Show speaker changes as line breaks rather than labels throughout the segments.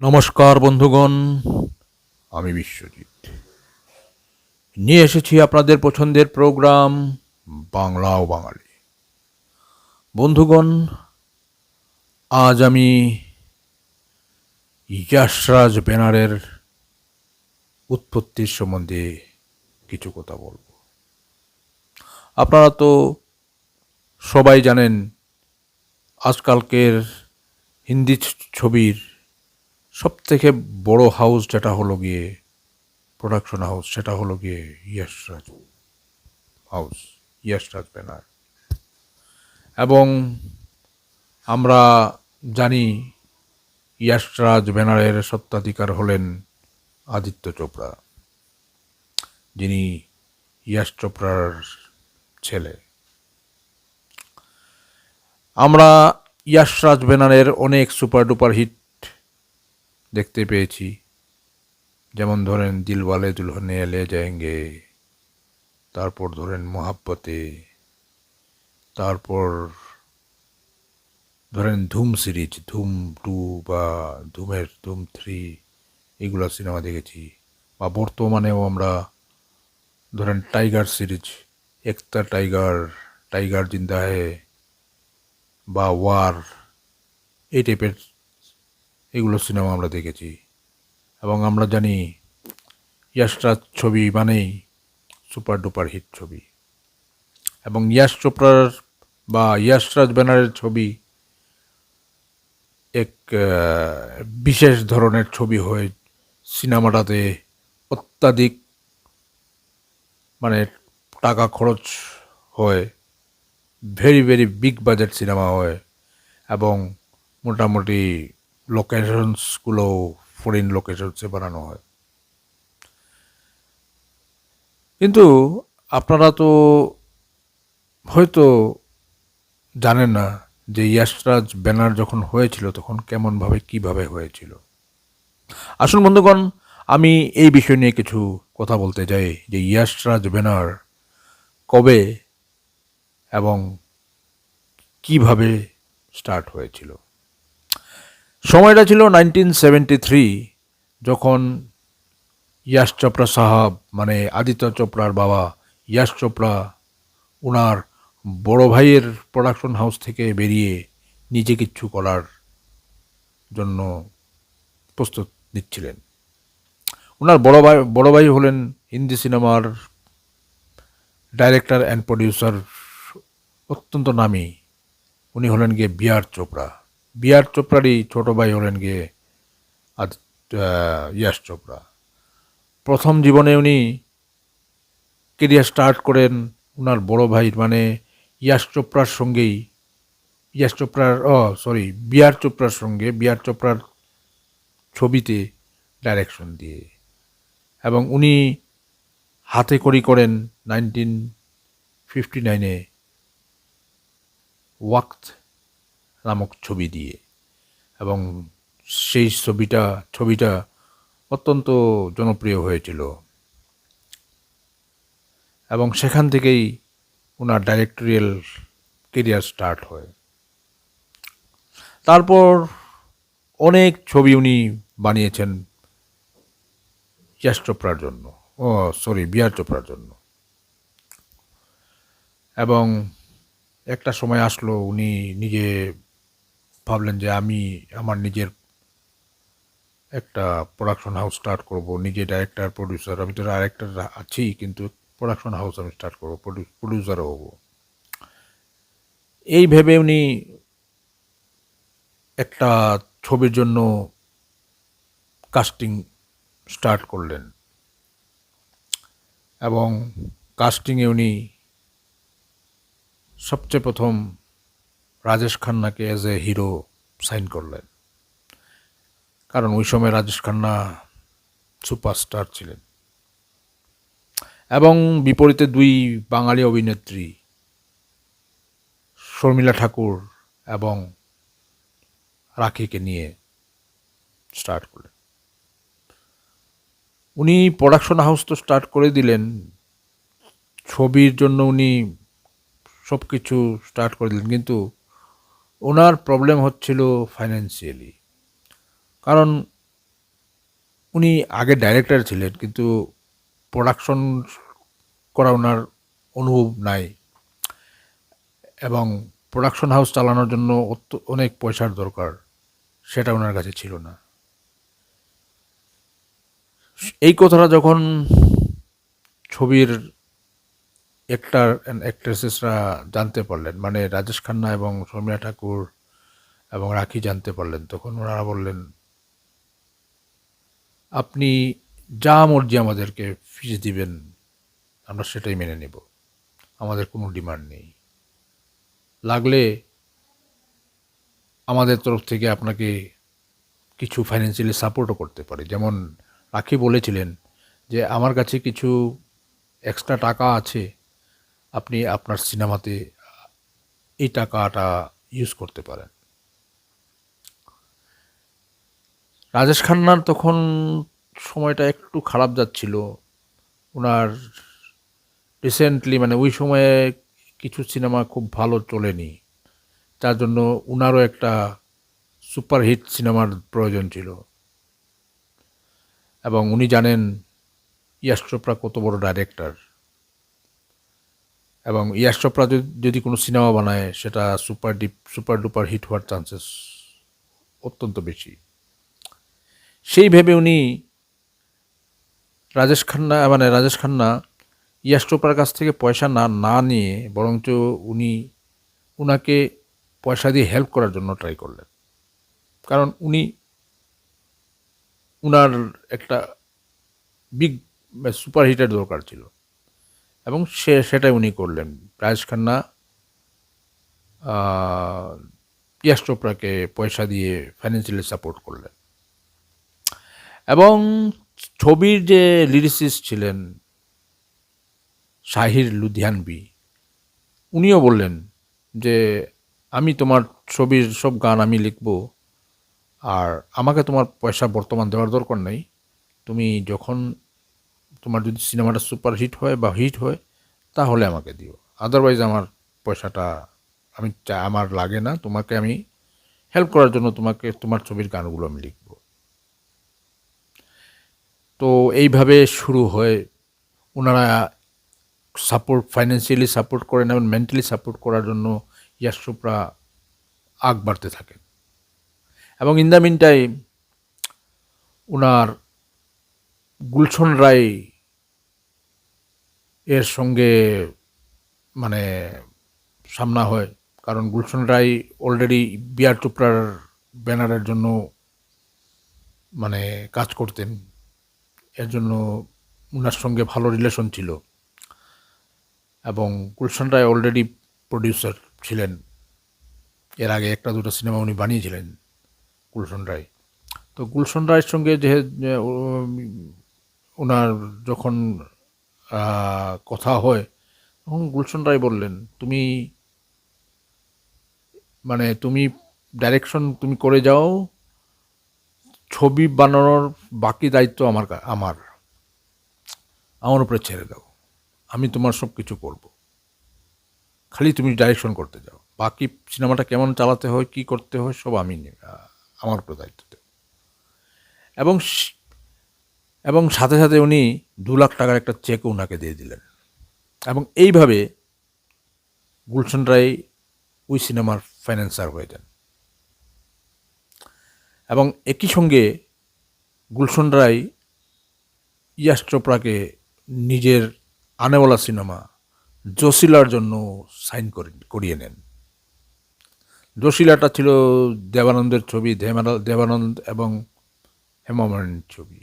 নমস্কার বন্ধুগণ, আমি বিশ্বজিৎ নিয়ে এসেছি আপনাদের পছন্দের প্রোগ্রাম বাংলা ও বাঙালি। বন্ধুগণ, আজ আমি যশরাজ ব্যানারের উৎপত্তির সম্বন্ধে কিছু কথা বলব। আপনারা তো সবাই জানেন আজকালকের হিন্দি ছবির সবথেকে বড় হাউস যেটা হলো গিয়ে প্রোডাকশন হাউস, সেটা হলো গিয়ে যশরাজ হাউস, যশরাজ ব্যানার। এবং আমরা জানি যশরাজ ব্যানারের স্বত্বাধিকার হলেন আদিত্য চোপড়া, যিনি যশ চোপড়ার ছেলে। আমরা যশরাজ ব্যানারের অনেক সুপার ডুপার হিট দেখতে পেয়েছি, যেমন ধরেন দিলওয়ালে দুলহনিয়া লে যায়েঙ্গে, তারপর ধরেন মোহাব্বতে, তারপর ধরেন ধুম সিরিজ, ধুম 2 বা ধুম 3, এগুলো সিনেমা দেখেছি। বা বর্তমানেও আমরা ধরেন টাইগার সিরিজ, একতা টাইগার, টাইগার জিন্দা হে বা ওয়ার, এই টাইপের এগুলো সিনেমা আমরা দেখেছি। এবং আমরা জানি যশরাজ ছবি মানেই সুপার ডুপার হিট ছবি। এবং যশ চোপড়ার বা যশরাজ ব্যানারের ছবি এক বিশেষ ধরনের ছবি হয়ে সিনেমাটাতে অত্যাধিক মানে টাকা খরচ হয়, very very big budget cinema হয়, এবং মোটামুটি লোকেশনসগুলো ফরেন লোকেশনসে বানানো হয়। কিন্তু আপনারা তো হয়তো জানেন না যে যশরাজ ব্যানার যখন হয়েছিল তখন কেমনভাবে কিভাবে হয়েছিল। আসুন বন্ধুগণ, আমি এই বিষয় নিয়ে কিছু কথা বলতে চাই যে যশরাজ ব্যানার কবে এবং কিভাবে স্টার্ট হয়েছিল। সময়টা ছিল 1973, যখন যশ চোপড়া সাহাব মানে আদিত্য চোপড়ার বাবা যশ চোপড়া ওনার বড় ভাইয়ের প্রোডাকশন হাউস থেকে বেরিয়ে নিজে কিচ্ছু করার জন্য প্রস্তুত নিচ্ছিলেন। ওনার বড় ভাই হলেন হিন্দি সিনেমার ডাইরেক্টর অ্যান্ড প্রডিউসার, অত্যন্ত নামী। উনি হলেন গিয়ে বি.আর. চোপড়া। বি.আর. চোপড়ারই ছোট ভাই হলেন গিয়ে যশ চোপড়া। প্রথম জীবনে উনি কেরিয়ার স্টার্ট করেন ওনার বড় ভাই মানে যশ চোপড়ার সঙ্গেই, বি.আর. চোপড়ার সঙ্গে, বি.আর. চোপড়ার ছবিতে ডাইরেকশন দিয়ে। এবং উনি হাতে খড়ি করেন 1959-এ ওয়াক্ত নামক ছবি দিয়ে। এবং সেই ছবিটা অত্যন্ত জনপ্রিয় হয়েছিল, এবং সেখান থেকেই ওনার ডাইরেক্টরিয়াল কেরিয়ার স্টার্ট হয়। তারপর অনেক ছবি উনি বানিয়েছেন যশ চোপড়ার জন্য, বি.আর. চোপড়ার জন্য। এবং একটা সময় আসলো উনি নিজে ভাবলেন যে আমি আমার নিজের একটা প্রোডাকশন হাউস স্টার্ট করব, নিজে ডাইরেক্টর প্রডিউসার, আমি তো ডাইরেক্টর আছি কিন্তু প্রোডাকশন হাউস আমি স্টার্ট করবো, প্রডিউসারও হব। এই ভেবে উনি একটা ছবির জন্য কাস্টিং স্টার্ট করলেন। এবং কাস্টিংয়ে উনি সবচেয়ে প্রথম রাজেশ খান্নাকে অ্যাজ এ হিরো সাইন করলেন, কারণ ওই সময় রাজেশ খান্না সুপারস্টার ছিলেন। এবং বিপরীতে দুই বাঙালি অভিনেত্রী শর্মিলা ঠাকুর এবং রাখিকে নিয়ে স্টার্ট করলেন। উনি প্রোডাকশন হাউস তো স্টার্ট করে দিলেন, ছবির জন্য উনি সব কিছু স্টার্ট করে দিলেন, কিন্তু ওনার প্রবলেম হচ্ছিল ফাইন্যান্সিয়ালি। কারণ উনি আগে ডাইরেক্টর ছিলেন, কিন্তু প্রোডাকশন করা ওনার অনুভব নাই, এবং প্রোডাকশন হাউস চালানোর জন্য অনেক পয়সার দরকার, সেটা ওনার কাছে ছিল না। এই কথাটা যখন ছবির অ্যাক্টর অ্যান্ড অ্যাক্ট্রেসেসরা জানতে পারলেন, মানে রাজেশ খান্না এবং শর্মিলা ঠাকুর এবং রাখি জানতে পারলেন, তখন ওনারা বললেন, আপনি যা মর্জি আমাদেরকে ফিস দিবেন, আমরা সেটাই মেনে নেব, আমাদের কোনো ডিমান্ড নেই, লাগলে আমাদের তরফ থেকে আপনাকে কিছু ফাইন্যান্সিয়ালি সাপোর্টও করতে পারি। যেমন রাখি বলেছিলেন যে আমার কাছে কিছু এক্সট্রা টাকা আছে, আপনি আপনার সিনেমাতে এই টাকাটা ইউজ করতে পারেন। রাজেশ খান্নার তখন সময়টা একটু খারাপ যাচ্ছিল, ওনার রিসেন্টলি মানে ওই সময়ে কিছু সিনেমা খুব ভালো চলেনি, তার জন্য উনারও একটা সুপারহিট সিনেমার প্রয়োজন ছিল। এবং উনি জানেন ইয়াশ চোপড়া কত বড় ডাইরেক্টর, এবং ইয়াশ চোপড়া যদি কোনো সিনেমা বানায় সেটা সুপার ডুপার হিট হওয়ার চান্সেস অত্যন্ত বেশি। সেই ভেবে উনি রাজেশ খান্না ইয়াশ চোপড়ার কাছ থেকে পয়সা না নিয়ে বরঞ্চ উনাকে পয়সা দিয়ে হেল্প করার জন্য ট্রাই করলেন, কারণ উনার একটা বিগ সুপারহিটের দরকার ছিল, এবং সেটাই উনি করলেন। রাজেশ খান্না ইয়াশ চোপড়াকে পয়সা দিয়ে ফাইন্যান্সিয়ালি সাপোর্ট করলেন। এবং ছবির যে লিরিসিস্ট ছিলেন শাহির লুধিয়ানবি, উনিও বললেন যে আমি তোমার ছবির সব গান আমি লিখব, আর আমাকে তোমার পয়সা বর্তমান দেওয়ার দরকার নেই, তুমি যখন তোমার যদি সিনেমাটা সুপার হিট হয় বা হিট হয় তাহলে আমাকে দিও, আদারওয়াইজ আমার পয়সাটা আমার লাগে না, তোমাকে আমি হেল্প করার জন্য তোমার ছবির গানগুলো আমি লিখব। তো এইভাবে শুরু হয়, ওনারা ফাইন্যান্সিয়ালি সাপোর্ট করেন এবং মেন্টালি সাপোর্ট করার জন্য ইয়াশ চোপড়া আগ বাড়তে থাকেন। এবং ইন দ্য মিন টাইম ওনার গুলশন রায় এর সঙ্গে মানে সামনা হয়, কারণ গুলশন রায় অলরেডি বিআর চোপড়ার ব্যানারের জন্য মানে কাজ করতেন, এর জন্য ওনার সঙ্গে ভালো রিলেশন ছিল, এবং গুলশন রায় অলরেডি প্রডিউসার ছিলেন, এর আগে একটা দুটো সিনেমা উনি বানিয়েছিলেন গুলশন রায়। তো গুলশন রায়ের সঙ্গে ওনার যখন কথা হয়, তখন গুলশন রায় বললেন, তুমি ডাইরেকশন তুমি করে যাও, ছবি বানানোর বাকি দায়িত্ব আমার উপরে ছেড়ে দাও, আমি তোমার সব কিছু করব, খালি তুমি ডাইরেকশন করতে যাও, বাকি সিনেমাটা কেমন চালাতে হয় কী করতে হয় সব আমার উপরে দায়িত্ব দেব। এবং সাথে সাথে উনি 2 লাখ টাকার একটা চেকও ওনাকে দিয়ে দিলেন, এবং এইভাবে গুলশন রায় ওই সিনেমার ফাইন্যান্সার হয়ে যান। এবং একই সঙ্গে গুলশন রায় ইয়াশ চোপড়াকে নিজের আনেওয়ালা সিনেমা জোশিলার জন্য সাইন করিয়ে নেন। জোশিলাটা ছিল দেবানন্দের ছবি, দেবানন্দ এবং হেমা মালিনীর ছবি।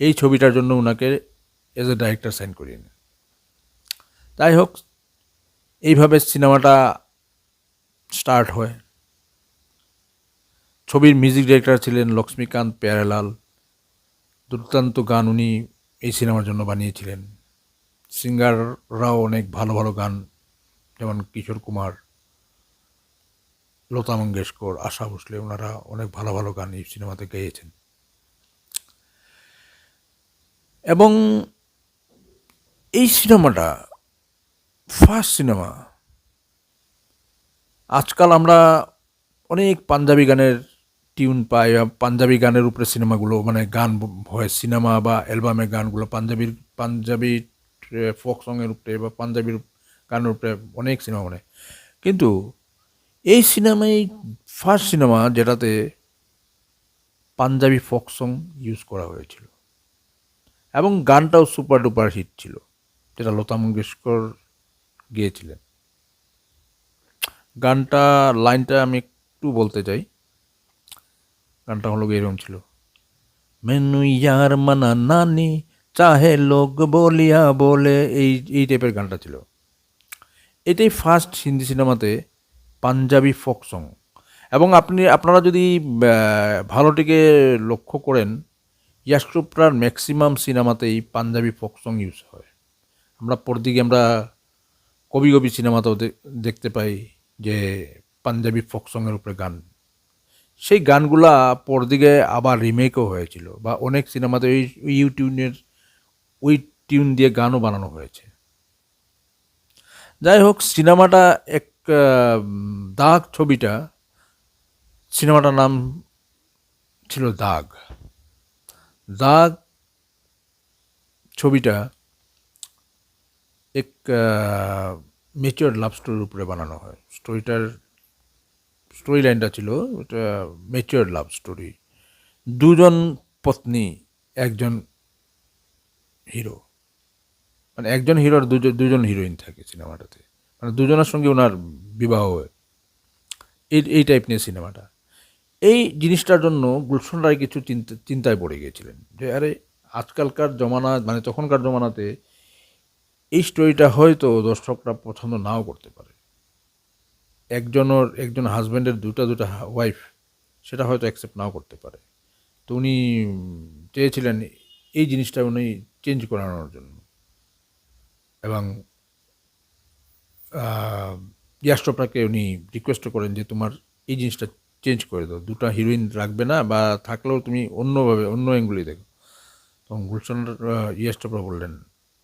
এই ছবিটার জন্য ওনাকে এজ এ ডাইরেক্টর সাইন করিয়ে নেন। যাই হোক, এইভাবে সিনেমাটা স্টার্ট হয়। ছবির মিউজিক ডিরেক্টর ছিলেন লক্ষ্মীকান্ত প্যারেলাল, দুর্দান্ত গান উনি এই সিনেমার জন্য বানিয়েছিলেন। সিঙ্গাররাও অনেক ভালো ভালো গান, যেমন কিশোর কুমার, লতা মঙ্গেশকর, আশা ভোসলে, ওনারা অনেক ভালো ভালো গান এই সিনেমাতে গেয়েছেন। এবং এই সিনেমাটা ফার্স্ট সিনেমা। আজকাল আমরা অনেক পাঞ্জাবি গানের টিউন পায়, পাঞ্জাবি গানের উপরে সিনেমাগুলো, মানে গান হয় সিনেমা বা অ্যালবামের গানগুলো পাঞ্জাবি ফোক সঙের উপরে বা পাঞ্জাবির গানের উপরে অনেক সিনেমা বানায়। কিন্তু এই সিনেমাই ফার্স্ট সিনেমা যেটাতে পাঞ্জাবি ফোক সং ইউজ করা হয়েছিল, এবং গানটাও সুপার ডুপার হিট ছিল, যেটা লতা মঙ্গেশকর গিয়েছিলেন। গানটা লাইনটা আমি একটু বলতে চাই। গানটা হলো এরকম ছিল, মেনু ইয়ার মানা নানি চাহে লোক বলিয়া বলে, এই টাইপের গানটা ছিল। এটাই ফার্স্ট হিন্দি সিনেমাতে পাঞ্জাবি ফোক সং। এবং আপনারা যদি ভালোটিকে লক্ষ্য করেন, ইয়াশ চোপড়ার ম্যাক্সিমাম সিনেমাতেই পাঞ্জাবি ফোক সং ইউজ হয়। আমরা পরদিকে আমরা কবি কবি সিনেমাতেও দেখতে পাই যে পাঞ্জাবি ফোক সঙের উপরে গান। সেই গানগুলা পরদিকে আবার রিমেকও হয়েছিল, বা অনেক সিনেমাতে ওই টিউন দিয়ে গানও বানানো হয়েছে। যাই হোক, সিনেমাটা দাগ সিনেমাটার নাম ছিল দাগ। দাগ ছবিটা এক ম্যাচিওর লাভ স্টোরির উপরে বানানো হয়। স্টোরি লাইনটা ছিল এটা ম্যাচিওর লাভ স্টোরি, দুজন পত্নী একজন হিরো, মানে একজন হিরোর দুজন হিরোইন থাকে সিনেমাটাতে, মানে দুজনের সঙ্গে ওনার বিবাহ হয়। এই টাইপ নিয়ে সিনেমাটা। এই জিনিসটার জন্য গুলশন রায় কিছু চিন্তায় পড়ে গিয়েছিলেন যে আরে আজকালকার জমানা, মানে তখনকার জমানাতে এই স্টোরিটা হয়তো দর্শকরা পছন্দ নাও করতে পারে। একজন হাজব্যান্ডের দুটা ওয়াইফ, সেটা হয়তো অ্যাকসেপ্ট নাও করতে পারে। তো উনি চেয়েছিলেন এই জিনিসটা উনি চেঞ্জ করানোর জন্য, এবং ইয়াশ চোপড়াকে উনি রিকোয়েস্ট করেন যে তোমার এই জিনিসটা চেঞ্জ করে দাও, দুটা হিরোইন রাখবে না, বা থাকলেও তুমি অন্যভাবে অন্য অ্যাঙ্গুলি দেখো। তখন গুলশন ইয়াশ চোপড়া বললেন,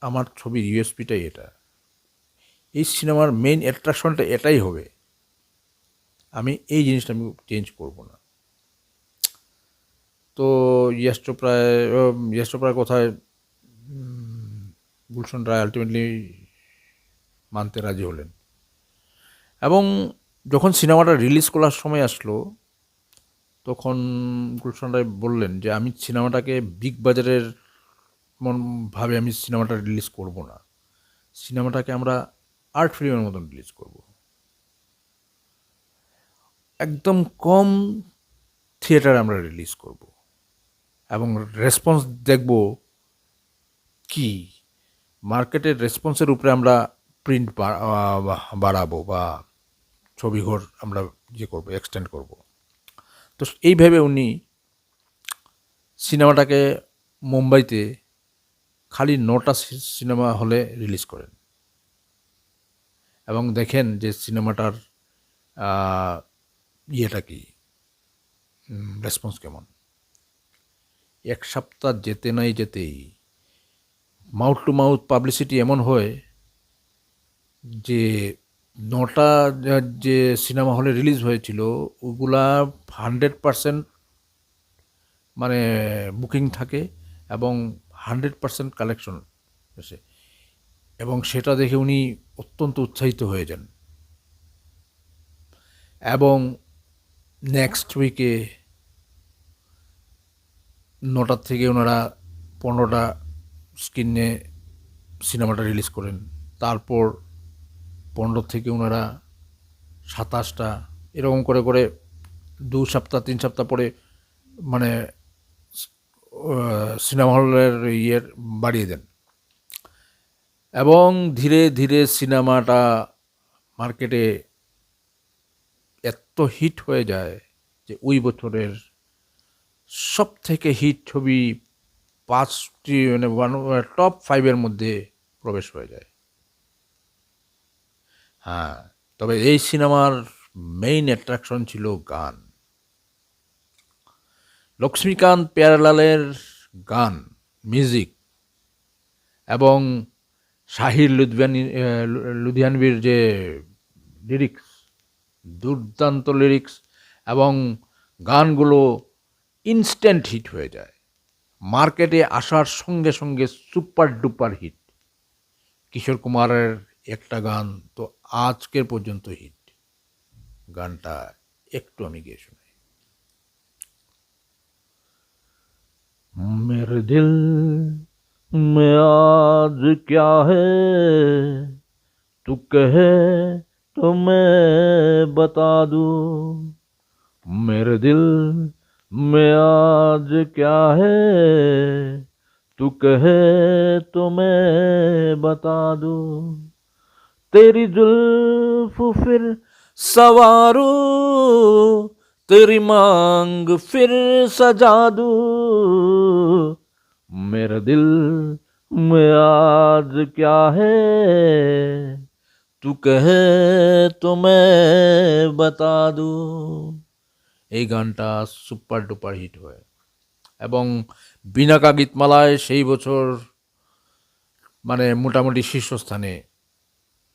আমার ছবির ইউএসপিটাই এটা, এই সিনেমার মেইন অ্যাট্রাকশনটা এটাই হবে, আমি এই জিনিসটা আমি চেঞ্জ করব না। তো ইয়াশ চোপড়ার কথায় গুলশন রায় আলটিমেটলি মানতে রাজি হলেন। এবং যখন সিনেমাটা রিলিজ করার সময় আসলো, তখন গুলশন রায় বললেন যে আমি সিনেমাটাকে বিগ বাজারের ভাবে আমি সিনেমাটা রিলিজ করব না, সিনেমাটাকে আমরা আর্ট ফিল্মের মতন রিলিজ করব, একদম কম থিয়েটারে আমরা রিলিজ করব, এবং রেসপন্স দেখব কি মার্কেটের রেসপন্সের উপরে আমরা প্রিন্ট বাড়াবো বা ছবিঘর আমরা করবো, এক্সটেন্ড করব। তো এইভাবে উনি সিনেমাটাকে মুম্বাইতে খালি 9টা সিনেমা হলে রিলিজ করেন, এবং দেখেন যে সিনেমাটার ইয়েটা কি, রেসপন্স কেমন। এক সপ্তাহ যেতেই মাউথ টু মাউথ পাবলিসিটি এমন হয় যে 9টা যে সিনেমা হলে রিলিজ হয়েছিল ওগুলা 100% মানে বুকিং থাকে, এবং 100% কালেকশন আসে, এবং সেটা দেখে উনি অত্যন্ত উৎসাহিত হয়ে যান। এবং নেক্সট উইকে 9টার থেকে ওনারা 15টা স্ক্রিনে সিনেমাটা রিলিজ করেন। তারপর 15 থেকে ওনারা 27টা, এরকম করে 2 সপ্তাহ 3 সপ্তাহ পরে মানে সিনেমা হলের বাড়িয়ে দেন, এবং ধীরে ধীরে সিনেমাটা মার্কেটে এত হিট হয়ে যায় যে ওই বছরের সব থেকে হিট ছবি 5টি, মানে টপ 5-এর মধ্যে প্রবেশ হয়ে যায়। হ্যাঁ, তবে এই সিনেমার মেইন অ্যাট্রাকশন ছিল গান। লক্ষ্মীকান্ত প্যারেলালের গান, মিউজিক, এবং শাহির লুধিয়ানভির যে লিরিক্স, দুর্দান্ত লিরিক্স, এবং গানগুলো ইনস্ট্যান্ট হিট হয়ে যায়, মার্কেটে আসার সঙ্গে সঙ্গে সুপার ডুপার হিট। কিশোর কুমারের একটা গান তো আজকের পর্যন্ত হিট, গানটা একটু আমি গিয়ে শোনাই। मेरे दिल में आज क्या है, तू कहे तो मैं बता दूं। मेरे दिल में आज क्या है, तू कहे तो मैं बता दूं। तेरी जुल्फ फिर सवारूं, तेरी मांग फिर सजा दूं। मेरे दिल में आज क्या है, तू कहे तो मैं बता दूं। এই গানটা সুপার ডুপার হিট হয় এবং বিনাকা গীতমালায় সেই বছর মানে মোটামুটি শীর্ষস্থানে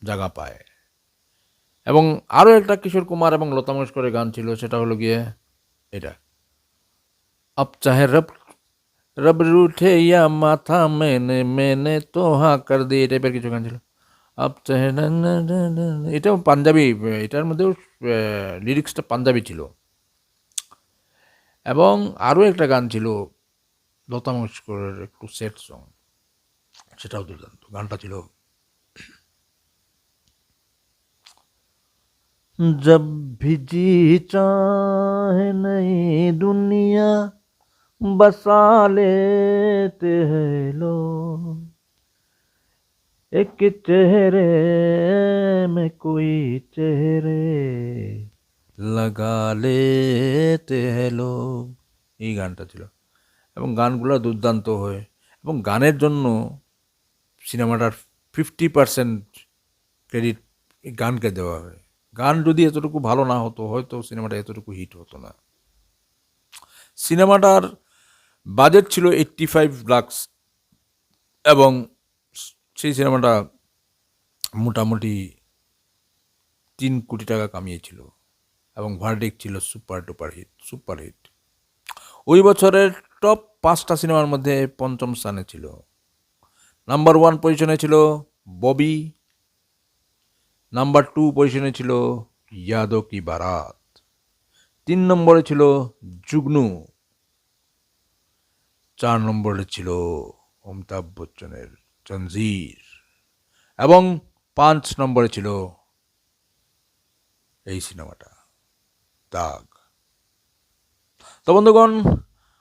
জায়গা পায়। এবং আরও একটা কিশোর কুমার এবং লতা মঙ্গেশকরের গান ছিল, সেটা হলো গিয়ে এটা, আব চাহে রব রব রুঠে ইয়া মাথা মেনে মেনে তো হা কর দি, এই টাইপের কিছু গান ছিল। আব চাহে এটাও পাঞ্জাবি, এটার মধ্যেও লিরিক্সটা পাঞ্জাবি ছিল। এবং আরও একটা গান ছিল লতা মঙ্গেশকরের, একটু সেট সং, সেটাও দুর্দান্ত। গানটা ছিল, जब भी जी चाहे नई दुनिया बसा लेते हैं लोग, एक चेहरे में कोई चेहरे লাগা লেতে হ্যালো, এই গানটা ছিল। এবং গানগুলো দুর্দান্ত হয় এবং গানের জন্য সিনেমাটার 50% ক্রেডিট এই গানকে দেওয়া হয়। গান যদি এতটুকু ভালো না হতো, হয়তো সিনেমাটা এতটুকু হিট হতো না। সিনেমাটার বাজেট ছিল 85 লাখ এবং সেই সিনেমাটা মোটামুটি 3 কোটি টাকা কামিয়েছিল এবং ভার্ডিক্ট ছিল super duper hit, super hit. ওই বছরের টপ 5টা সিনেমার মধ্যে পঞ্চম স্থানে ছিল। নাম্বার 1 পজিশনে ছিল ববি, নাম্বার 2 পজিশনে ছিল ইয়াদো কি বারাত, 3 নম্বরে ছিল জুগনু, 4 নম্বরে ছিল অমিতাভ বচ্চনের জঞ্জির এবং 5 নম্বরে ছিল এই সিনেমাটা দাগ। তো বন্ধুগণ,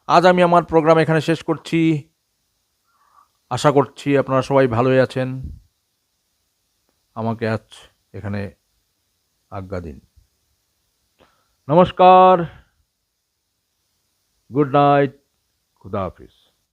আজ আমি আমার প্রোগ্রাম এখানে শেষ করছি। আশা করছি আপনারা সবাই ভালোই আছেন। আমাকে আজ এখানে আজ্ঞা দিন। নমস্কার, গুড নাইট, খুদা হাফিজ।